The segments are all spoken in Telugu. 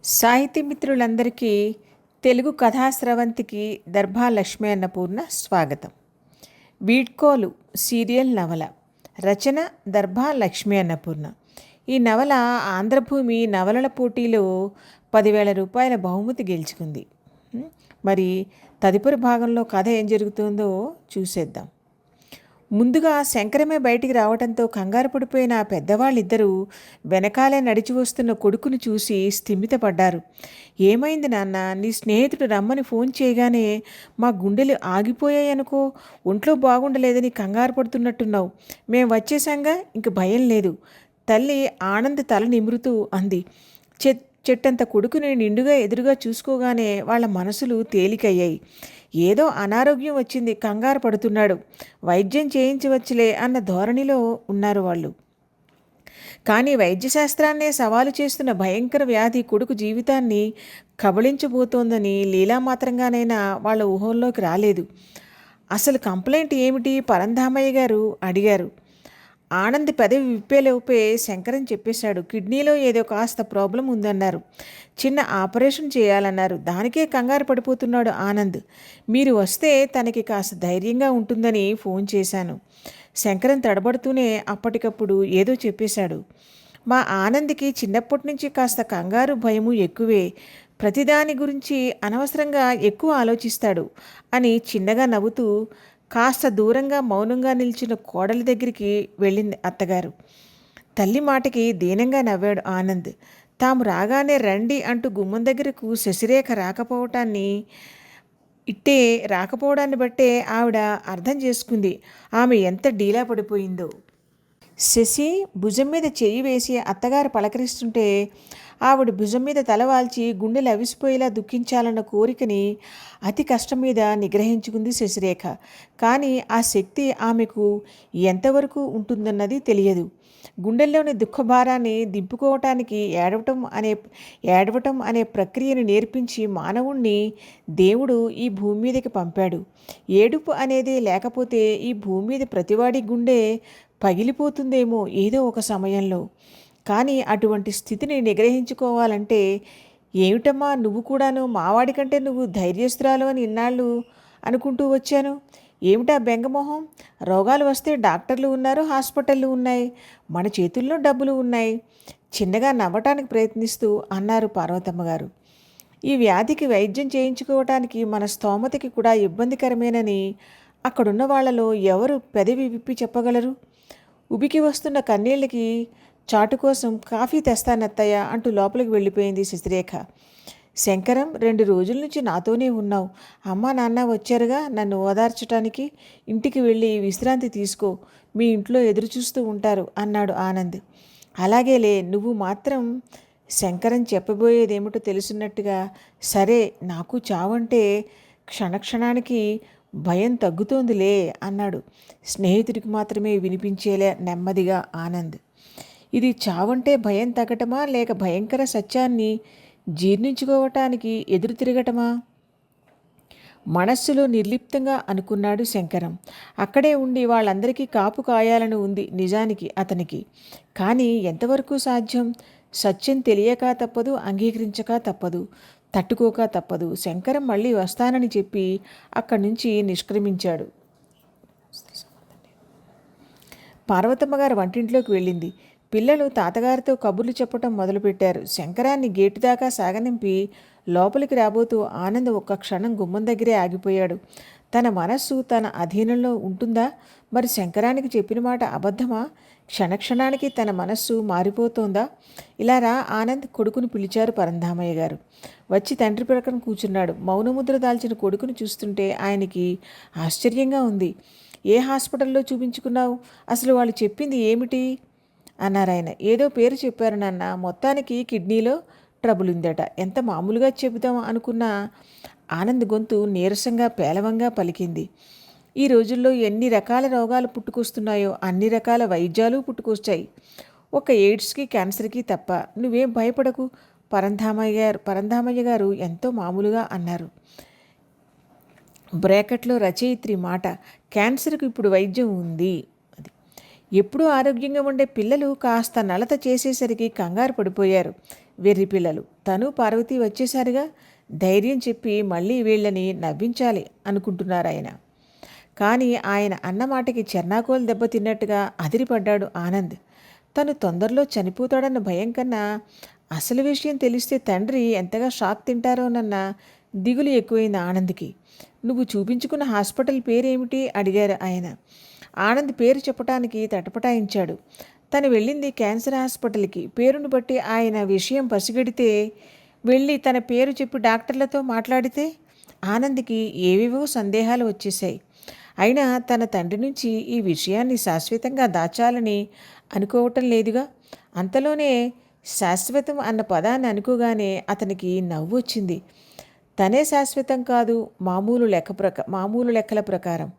సాహితీ మిత్రులందరికీ తెలుగు కథాస్రవంతికి దర్భా లక్ష్మీ అన్నపూర్ణ స్వాగతం. వీడ్కోలు సీరియల్ నవల. రచన దర్భా లక్ష్మీ అన్నపూర్ణ. ఈ నవల ఆంధ్రభూమి నవలల పోటీలో 10,000 రూపాయల బహుమతి గెలుచుకుంది. మరి తదుపరి భాగంలో కథ ఏం జరుగుతుందో చూసేద్దాం. ముందుగా శంకరమే బయటికి రావడంతో కంగారు పడిపోయిన ఆ పెద్దవాళ్ళిద్దరూ వెనకాలే నడిచి వస్తున్న కొడుకును చూసి స్థిమితపడ్డారు. ఏమైంది నాన్న? నీ స్నేహితుడు రమ్మని ఫోన్ చేయగానే మా గుండెలు ఆగిపోయాయనుకో. ఒంట్లో బాగుండలేదని కంగారు పడుతున్నట్టున్నావు. మేం వచ్చేసాంగా, ఇంక భయం లేదు. తల్లి ఆనంద్ తల నిమురుతూ అంది. చెట్టంత కొడుకుని నిండుగా ఎదురుగా చూసుకోగానే వాళ్ళ మనసులు తేలికయ్యాయి. ఏదో అనారోగ్యం వచ్చింది, కంగారు పడుతున్నాడు, వైద్యం చేయించవచ్చులే అన్న ధోరణిలో ఉన్నారు వాళ్ళు. కానీ వైద్యశాస్త్రాన్నే సవాలు చేస్తున్న భయంకర వ్యాధి కొడుకు జీవితాన్ని కబళించబోతోందని లీలామాత్రంగానైనా వాళ్ళ ఊహల్లోకి రాలేదు. అసలు కంప్లైంట్ ఏమిటి? పరంధామయ్య గారు అడిగారు. ఆనంద్ పెదవి విప్పేలోపే శంకరన్ చెప్పేశాడు. కిడ్నీలో ఏదో కాస్త ప్రాబ్లం ఉందన్నారు. చిన్న ఆపరేషన్ చేయాలన్నారు. దానికే కంగారు పడిపోతున్నాడు ఆనంద్. మీరు వస్తే తనకి కాస్త ధైర్యంగా ఉంటుందని ఫోన్ చేశాను. శంకరన్ తడబడుతూనే అప్పటికప్పుడు ఏదో చెప్పేశాడు. మా ఆనంద్కి చిన్నప్పటి నుంచి కాస్త కంగారు భయము ఎక్కువే. ప్రతిదాని గురించి అనవసరంగా ఎక్కువ ఆలోచిస్తాడు అని చిన్నగా నవ్వుతూ కాస్త దూరంగా మౌనంగా నిలిచిన కోడలి దగ్గరికి వెళ్ళింది అత్తగారు. తల్లి మాటకి దీనంగా నవ్వాడు ఆనంద్. తాము రాగానే రండి అంటూ గుమ్మం దగ్గరకు శశిరేఖ రాకపోవడాన్ని బట్టే ఆవిడ అర్థం చేసుకుంది ఆమె ఎంత డీలా పడిపోయిందో. శశి భుజం మీద చెయ్యి వేసి అత్తగారు పలకరిస్తుంటే ఆవిడ భుజం మీద తలవాల్చి గుండెలు అవిసిపోయేలా దుఃఖించాలన్న కోరికని అతి కష్టం మీద నిగ్రహించుకుంది శశిరేఖ. కానీ ఆ శక్తి ఆమెకు ఎంతవరకు ఉంటుందన్నది తెలియదు. గుండెల్లోని దుఃఖభారాన్ని దింపుకోవటానికి ఏడవటం అనే ప్రక్రియను నేర్పించి మానవుణ్ణి దేవుడు ఈ భూమి మీదకి పంపాడు. ఏడుపు అనేది లేకపోతే ఈ భూమి మీద ప్రతివాడి గుండె పగిలిపోతుందేమో ఏదో ఒక సమయంలో. కానీ అటువంటి స్థితిని నిగ్రహించుకోవాలంటే ఏమిటమ్మా, నువ్వు కూడాను మావాడి కంటే నువ్వు ధైర్యస్తురాలు అని ఇన్నాళ్ళు అనుకుంటూ వచ్చాను. ఏమిటా బెంగమొహం? రోగాలు వస్తే డాక్టర్లు ఉన్నారు, హాస్పిటళ్ళు ఉన్నాయి, మన చేతుల్లో డబ్బులు ఉన్నాయి. చిన్నగా నవ్వటానికి ప్రయత్నిస్తూ అన్నారు పార్వతమ్మ గారు. ఈ వ్యాధికి వైద్యం చేయించుకోవటానికి మన స్తోమతకి కూడా ఇబ్బందికరమేనని అక్కడున్న వాళ్లలో ఎవరు పెదవి విప్పి చెప్పగలరు? ఉబికి వస్తున్న కన్నీళ్ళకి చాటు కోసం కాఫీ తెస్తానత్తయ్య అంటూ లోపలికి వెళ్ళిపోయింది శశిరేఖ. శంకరం, 2 రోజుల నుంచి నాతోనే ఉన్నావు. అమ్మా నాన్న వచ్చారుగా నన్ను ఓదార్చటానికి. ఇంటికి వెళ్ళి విశ్రాంతి తీసుకో, మీ ఇంట్లో ఎదురు చూస్తూ ఉంటారు అన్నాడు ఆనంద్. అలాగేలే, నువ్వు మాత్రం. శంకరం చెప్పబోయేదేమిటో తెలుసున్నట్టుగా సరే, నాకు చావంటే క్షణక్షణానికి భయం తగ్గుతోందిలే అన్నాడు. స్నేహితుడికి మాత్రమే వినిపించేలా నెమ్మదిగా ఆనంద్. ఇది చావంటే భయం తగ్గటమా, లేక భయంకర సత్యాన్ని జీర్ణించుకోవటానికి ఎదురు తిరగటమా? మనస్సులో నిర్లిప్తంగా అనుకున్నాడు శంకరం. అక్కడే ఉండి వాళ్ళందరికీ కాపు కాయాలని ఉంది నిజానికి అతనికి. కానీ ఎంతవరకు సాధ్యం? సత్యం తెలియక తప్పదు, అంగీకరించక తప్పదు, తట్టుకోక తప్పదు. శంకరం మళ్ళీ వస్తానని చెప్పి అక్కడి నుంచి నిష్క్రమించాడు. పార్వతమ్మ గారు వంటింట్లోకి వెళ్ళింది. పిల్లలు తాతగారితో కబుర్లు చెప్పటం మొదలుపెట్టారు. శంకరాన్ని గేటు దాకా సాగనింపి లోపలికి రాబోతూ ఆనంద్ ఒక్క క్షణం గుమ్మం దగ్గరే ఆగిపోయాడు. తన మనస్సు తన అధీనంలో ఉంటుందా? మరి శంకరానికి చెప్పిన మాట అబద్ధమా? క్షణక్షణానికి తన మనస్సు మారిపోతోందా? ఇలా రా ఆనంద్, కొడుకుని పిలిచారు పరంధామయ్య గారు. వచ్చి తండ్రి ప్రక్కన కూర్చున్నాడు. మౌనముద్ర దాల్చిన కొడుకుని చూస్తుంటే ఆయనకి ఆశ్చర్యంగా ఉంది. ఏ హాస్పిటల్లో చూపించుకున్నావు? అసలు వాళ్ళు చెప్పింది ఏమిటి అన్నారాయన. ఏదో పేరు చెప్పారు నాన్న, మొత్తానికి కిడ్నీలో ట్రబుల్ ఉందట. ఎంత మామూలుగా చెబుదాం అనుకున్న ఆనంద్ గొంతు నీరసంగా పేలవంగా పలికింది. ఈ రోజుల్లో ఎన్ని రకాల రోగాలు పుట్టుకొస్తున్నాయో అన్ని రకాల వైద్యాలు పుట్టుకొచ్చాయి. ఒక ఎయిడ్స్కి, క్యాన్సర్కి తప్ప. నువ్వేం భయపడకు పరంధామయ్య గారు ఎంతో మామూలుగా అన్నారు. బ్రాకెట్లో రచయిత్రి మాట. క్యాన్సర్కు ఇప్పుడు వైద్యం ఉంది. ఎప్పుడూ ఆరోగ్యంగా ఉండే పిల్లలు కాస్త నలత చేసేసరికి కంగారు పడిపోయారు. వెర్రి పిల్లలు, తను పార్వతి వచ్చేశారుగా, ధైర్యం చెప్పి మళ్ళీ వీళ్ళని నవ్వించాలి అనుకుంటున్నారు ఆయన. కానీ ఆయన అన్నమాటకి చెర్నాకోలు దెబ్బతిన్నట్టుగా అదిరిపడ్డాడు ఆనంద్. తను తొందరలో చనిపోతాడన్న భయం కన్నా అసలు విషయం తెలిస్తే తండ్రి ఎంతగా షాక్ తింటారోనన్న దిగులు ఎక్కువైంది ఆనంద్కి. నువ్వు చూపించుకున్న హాస్పిటల్ పేరేమిటి అడిగారు ఆయన. ఆనంద్ పేరు చెప్పటానికి తటపటాయించాడు. తను వెళ్ళింది క్యాన్సర్ హాస్పిటల్కి. పేరును బట్టి ఆయన విషయం పసిగడితే వెళ్ళి తన పేరు చెప్పి డాక్టర్లతో మాట్లాడితే ఆనంద్కి ఏవేవో సందేహాలు వచ్చేశాయి. అయినా తన తండ్రి నుంచి ఈ విషయాన్ని శాశ్వతంగా దాచాలని అనుకోవటం లేదుగా. అంతలోనే శాశ్వతం అన్న పదాన్ని అనుకోగానే అతనికి నవ్వు వచ్చింది. తనే శాశ్వతం కాదు, మామూలు లెక్కల ప్రకారం.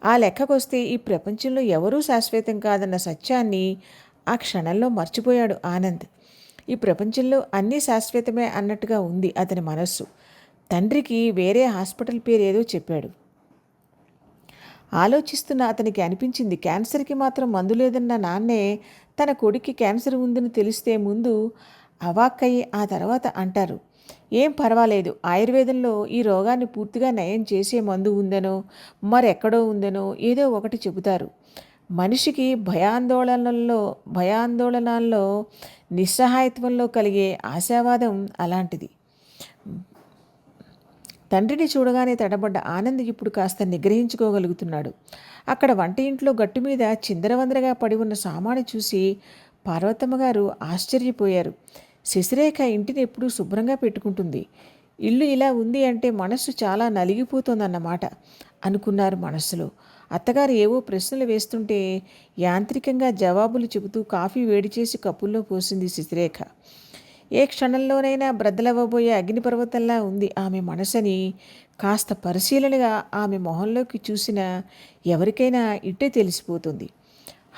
ఆ లెక్కకొస్తే ఈ ప్రపంచంలో ఎవరూ శాశ్వతం కాదన్న సత్యాన్ని ఆ క్షణంలో మర్చిపోయాడు ఆనంద్. ఈ ప్రపంచంలో అన్నీ శాశ్వతమే అన్నట్టుగా ఉంది అతని మనస్సు. తండ్రికి వేరే హాస్పిటల్ పేరు ఏదో చెప్పాడు. ఆలోచిస్తున్న అతనికి అనిపించింది, క్యాన్సర్కి మాత్రం మందు లేదన్న నాన్నే తన కొడుక్కి క్యాన్సర్ ఉందని తెలిస్తే ముందు అవాక్కయ్యి ఆ తర్వాత అంటారు, ఏం పర్వాలేదు, ఆయుర్వేదంలో ఈ రోగాన్ని పూర్తిగా నయం చేసే మందు ఉందనో మరెక్కడో ఉందనో ఏదో ఒకటి చెబుతారు. మనిషికి భయాందోళనల్లో నిస్సహాయత్వంలో కలిగే ఆశావాదం అలాంటిది. తండ్రిని చూడగానే తడబడ్డ ఆనంద్ ఇప్పుడు కాస్త నిగ్రహించుకోగలుగుతున్నాడు. అక్కడ వంట ఇంట్లో గట్టు మీద చిందరవందరగా పడి ఉన్న సామాను చూసి పార్వతమ్మ గారు ఆశ్చర్యపోయారు. శశిరేఖ ఇంటిని ఎప్పుడూ శుభ్రంగా పెట్టుకుంటుంది, ఇల్లు ఇలా ఉంది అంటే మనస్సు చాలా నలిగిపోతోందన్నమాట అనుకున్నారు మనస్సులో. అత్తగారు ఏవో ప్రశ్నలు వేస్తుంటే యాంత్రికంగా జవాబులు చెబుతూ కాఫీ వేడి చేసి కప్పుల్లో పోసింది శశిరేఖ. ఏ క్షణంలోనైనా బ్రద్దలవ్వబోయే అగ్నిపర్వతంలా ఉంది ఆమె మనసని కాస్త పరిశీలనగా ఆమె మొహంలోకి చూసిన ఎవరికైనా ఇట్టే తెలిసిపోతుంది.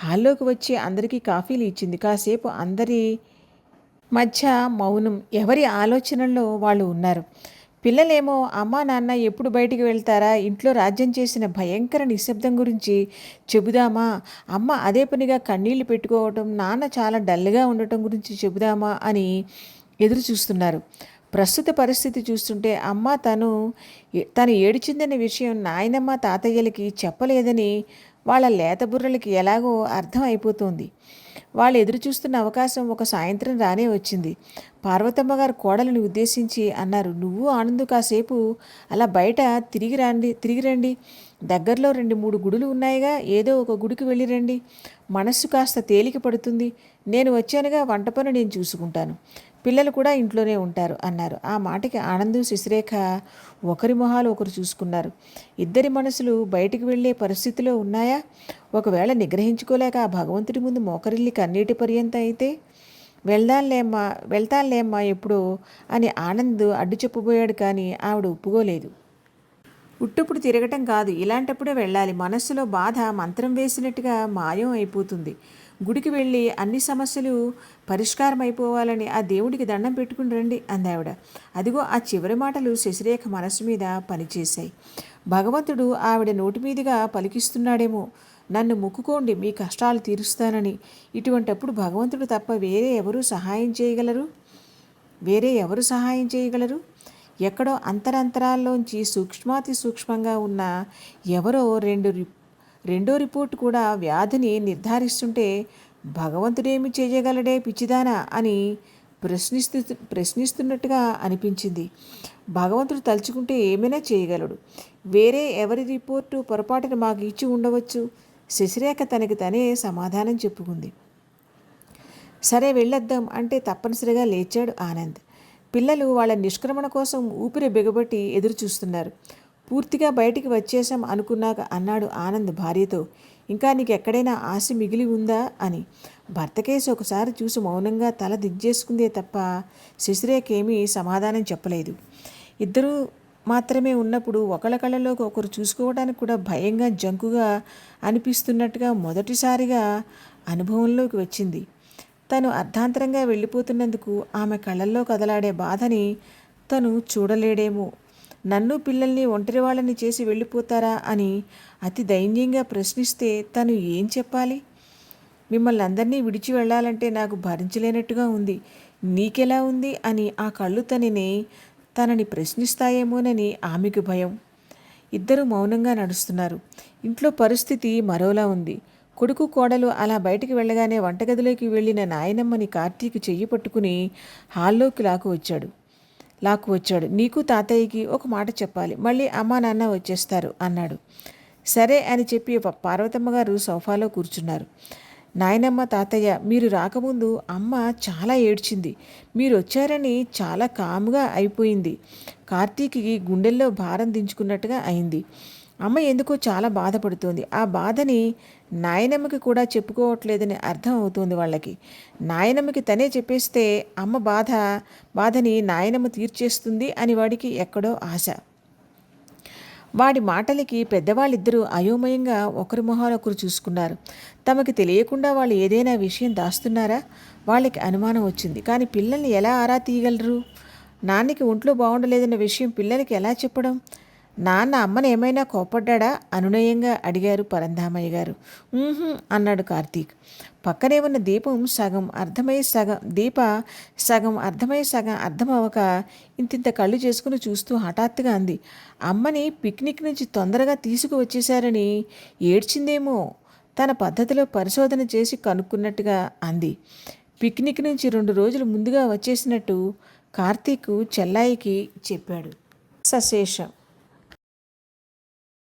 హాల్లోకి వచ్చి అందరికీ కాఫీలు ఇచ్చింది. కాసేపు అందరి మధ్య మౌనం. ఎవరి ఆలోచనల్లో వాళ్ళు ఉన్నారు. పిల్లలేమో అమ్మా నాన్న ఎప్పుడు బయటికి వెళ్తారా, ఇంట్లో రాజ్యం చేసిన భయంకర నిశ్శబ్దం గురించి చెబుదామా, అమ్మ అదే పనిగా కన్నీళ్లు పెట్టుకోవటం, నాన్న చాలా డల్గా ఉండటం గురించి చెబుదామా అని ఎదురు చూస్తున్నారు. ప్రస్తుత పరిస్థితి చూస్తుంటే అమ్మ తను ఏడిచిందనే విషయం నాయనమ్మ తాతయ్యలకి చెప్పలేదని వాళ్ళ లేత బుర్రలకి ఎలాగో అర్థం అయిపోతుంది. వాళ్ళు ఎదురు చూస్తున్న అవకాశం ఒక సాయంత్రం రానే వచ్చింది. పార్వతమ్మ గారు కోడలిని ఉద్దేశించి అన్నారు, నువ్వు ఆనందు కాసేపు అలా బయట తిరిగి రండి. దగ్గరలో 2-3 గుడులు ఉన్నాయిగా, ఏదో ఒక గుడికి వెళ్ళి రండి. మనస్సు కాస్త తేలిక పడుతుంది. నేను వచ్చానుగా, వంట పని నేను చూసుకుంటాను, పిల్లలు కూడా ఇంట్లోనే ఉంటారు అన్నారు. ఆ మాటకి ఆనందు శశిరేఖ ఒకరి మొహాలు ఒకరు చూసుకున్నారు. ఇద్దరి మనసులు బయటికి వెళ్ళే పరిస్థితిలో ఉన్నాయా? ఒకవేళ నిగ్రహించుకోలేక ఆ భగవంతుడి ముందు మోకరిల్లి కన్నీటి పర్యంతం అయితే వెళ్తానులేమ్మా ఎప్పుడో అని ఆనంద్ అడ్డు చెప్పబోయాడు. కానీ ఆవిడ ఒప్పుకోలేదు. ఉట్టుప్పుడు తిరగటం కాదు, ఇలాంటప్పుడే వెళ్ళాలి. మనస్సులో బాధ మంత్రం వేసినట్టుగా మాయం అయిపోతుంది. గుడికి వెళ్ళి అన్ని సమస్యలు పరిష్కారం అయిపోవాలని ఆ దేవుడికి దండం పెట్టుకుని రండి అందావిడ. అదిగో ఆ చివరి మాటలు శశిరేఖ మనస్సు మీద పనిచేశాయి. భగవంతుడు ఆవిడ నోటి మీదుగా పలికిస్తున్నాడేమో, నన్ను మొక్కుకోండి మీ కష్టాలు తీరుస్తానని. ఇటువంటప్పుడు భగవంతుడు తప్ప వేరే ఎవరు సహాయం చేయగలరు? ఎక్కడో అంతరంతరాల్లోంచి సూక్ష్మాతి సూక్ష్మంగా ఉన్న ఎవరో రెండో రిపోర్టు కూడా వ్యాధిని నిర్ధారిస్తుంటే భగవంతుడేమి చేయగలడే పిచ్చిదానా అని ప్రశ్నిస్తున్నట్టుగా అనిపించింది. భగవంతుడు తలుచుకుంటే ఏమైనా చేయగలడు. వేరే ఎవరి రిపోర్టు పొరపాటున మాకు ఇచ్చి ఉండవచ్చు. శశిరేఖ తనకి తనే సమాధానం చెప్పుకుంది. సరే వెళ్ళొద్దాం అంటే తప్పనిసరిగా లేచాడు ఆనంద్. పిల్లలు వాళ్ళ నిష్క్రమణ కోసం ఊపిరి బిగబట్టి ఎదురు చూస్తున్నారు. పూర్తిగా బయటికి వచ్చేసాం అనుకున్నాక అన్నాడు ఆనంద్ భార్యతో, ఇంకా నీకు ఎక్కడైనా ఆశ మిగిలి ఉందా అని. భర్తకేసి ఒకసారి చూసి మౌనంగా తల దించేసుకుందే తప్ప శశిరేఖ ఏమీ సమాధానం చెప్పలేదు. ఇద్దరూ మాత్రమే ఉన్నప్పుడు ఒకళ్ళ కళ్ళలోకి ఒకరు చూసుకోవడానికి కూడా భయంగా జంకుగా అనిపిస్తున్నట్టుగా మొదటిసారిగా అనుభవంలోకి వచ్చింది. తను అర్ధాంతరంగా వెళ్ళిపోతున్నందుకు ఆమె కళ్ళల్లో కదలాడే బాధని తను చూడలేడేమో. నన్ను పిల్లల్ని ఒంటరి వాళ్ళని చేసి వెళ్ళిపోతారా అని అతి దైన్యంగా ప్రశ్నిస్తే తను ఏం చెప్పాలి? మిమ్మల్ని అందరినీ విడిచి వెళ్ళాలంటే నాకు భరించలేనట్టుగా ఉంది. నీకెలా ఉంది అని ఆ కళ్ళు తనని ప్రశ్నిస్తాయేమోనని ఆమెకు భయం. ఇద్దరూ మౌనంగా నడుస్తున్నారు. ఇంట్లో పరిస్థితి మరోలా ఉంది. కొడుకు కోడలు అలా బయటికి వెళ్ళగానే వంటగదిలోకి వెళ్ళిన నాయనమ్మని కార్తీక్ చెయ్యి పట్టుకుని హాల్లోకి లాక్కు వచ్చాడు. నీకు తాతయ్యకి ఒక మాట చెప్పాలి, మళ్ళీ అమ్మా నాన్న వచ్చేస్తారు అన్నాడు. సరే అని చెప్పి పార్వతమ్మ గారు సోఫాలో కూర్చున్నారు. నాయనమ్మ, తాతయ్య, మీరు రాకముందు అమ్మ చాలా ఏడ్చింది. మీరు వచ్చారని చాలా కాముగా అయిపోయింది. కార్తీక్కి గుండెల్లో భారం దించుకున్నట్టుగా అయింది. అమ్మ ఎందుకో చాలా బాధపడుతోంది. ఆ బాధని నాయనమ్మకి కూడా చెప్పుకోవట్లేదని అర్థం అవుతోంది వాళ్ళకి. నాయనమ్మకి తనే చెప్పేస్తే అమ్మ బాధని నాయనమ్మ తీర్చేస్తుంది అని వాడికి ఎక్కడో ఆశ. వాడి మాటలకి పెద్దవాళ్ళిద్దరూ అయోమయంగా ఒకరి మొహాలు ఒకరు చూసుకున్నారు. తమకి తెలియకుండా వాళ్ళు ఏదైనా విషయం దాస్తున్నారా? వాళ్ళకి అనుమానం వచ్చింది. కానీ పిల్లల్ని ఎలా ఆరా తీయగలరు? నాన్నకి ఒంట్లో బాగుండలేదన్న విషయం పిల్లలకి ఎలా చెప్పడం? నాన్న అమ్మని ఏమైనా కోపడ్డా? అనునయంగా అడిగారు పరంధామయ్య గారు. అన్నాడు కార్తీక్. పక్కనే ఉన్న దీపం సగం అర్థమై సగం అర్థమవక ఇంతింత కళ్ళు చేసుకుని చూస్తూ హఠాత్తుగా అంది. అమ్మని పిక్నిక్ నుంచి తొందరగా తీసుకువచ్చేశారని ఏడ్చిందేమో. తన పద్ధతిలో పరిశోధన చేసి కనుక్కున్నట్టుగా అంది. పిక్నిక్ నుంచి 2 రోజులు ముందుగా వచ్చేసినట్టు కార్తీక్ చెల్లాయికి చెప్పాడు. సశేషం.